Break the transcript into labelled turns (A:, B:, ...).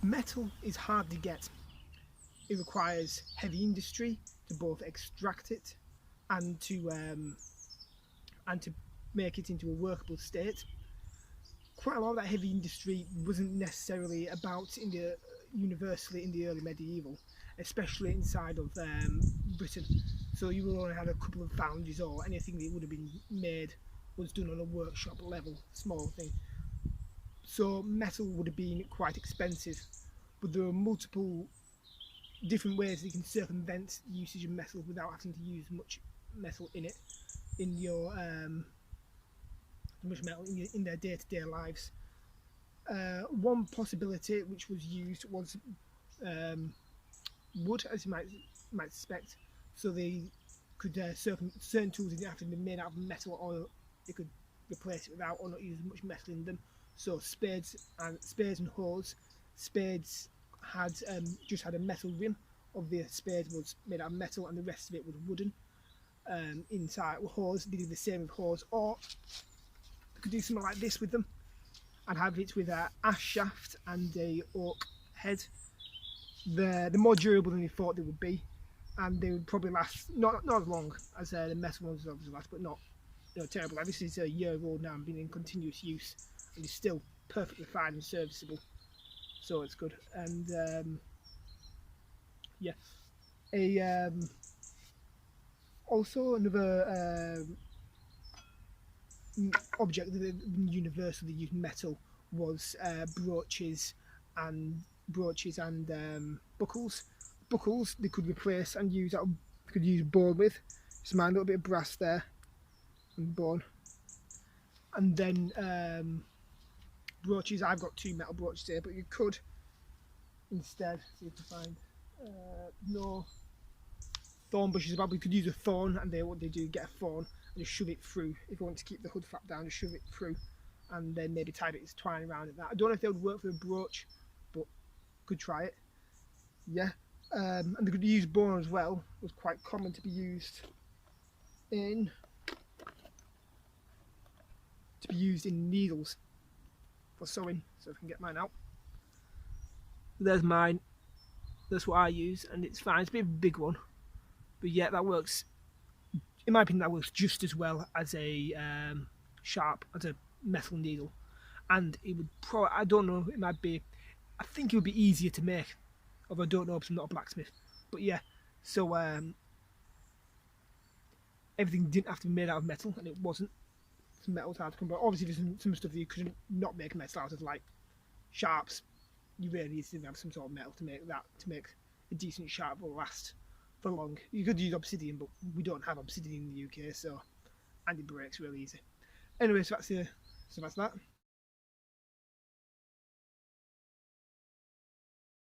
A: Metal is hard to get. It requires heavy industry to both extract it and to make it into a workable state. Quite a lot of that heavy industry wasn't necessarily about in the universally in the early medieval, especially inside of Britain. So you only had a couple of foundries, or anything that would have been made was done on a workshop level, small thing. So metal would have been quite expensive, but there are multiple different ways that you can circumvent the usage of metal without having to use much metal in it in your much metal in their day-to-day lives. One possibility which was used was wood, as you might suspect. So they could certain tools didn't have to be made out of metal, or they could replace it without, or not use much metal in them. So spades and hoes. Spades had just had a metal rim. Of the spade was made out of metal, and the rest of it was wooden. Inside hoes, they did the same with hoes, or they could do something like this with them, and have it with an ash shaft and a oak head. They're more durable than they thought they would be, and they would probably last not as long as the metal ones obviously last, but not terrible. Like, this is a year old now and been in continuous use, and is still perfectly fine and serviceable. So it's good. And yeah, also another object that universally used metal was brooches and buckles. Buckles they could replace and use that could use bone with. Just mind a little bit of brass there and bone. And then brooches. I've got 2 metal brooches here, but you could instead see if you find no thorn bushes about. But you could use a thorn, and what they do, get a thorn and just shove it through. If you want to keep the hood flap down, just shove it through, and then maybe tie it as twine around it. That I don't know if they would work for a brooch, but could try it. Yeah, and they could use bone as well. It was quite common to be used in needles for sewing. So if I can get mine out. There's mine. That's what I use, and it's fine. It's a bit of a big one, but yeah, that works. In my opinion, that works just as well as a metal needle, and it would probably, I don't know, it might be, I think it would be easier to make, although I don't know because I'm not a blacksmith. But yeah, so everything didn't have to be made out of metal, and it wasn't. Some metal's hard to come by. Obviously, there's some stuff that you couldn't not make metal out of, like sharps. You really need to have some sort of metal to make a decent sharp will last for long. You could use obsidian, but we don't have obsidian in the UK, so and it breaks really easy. Anyway, so that's that.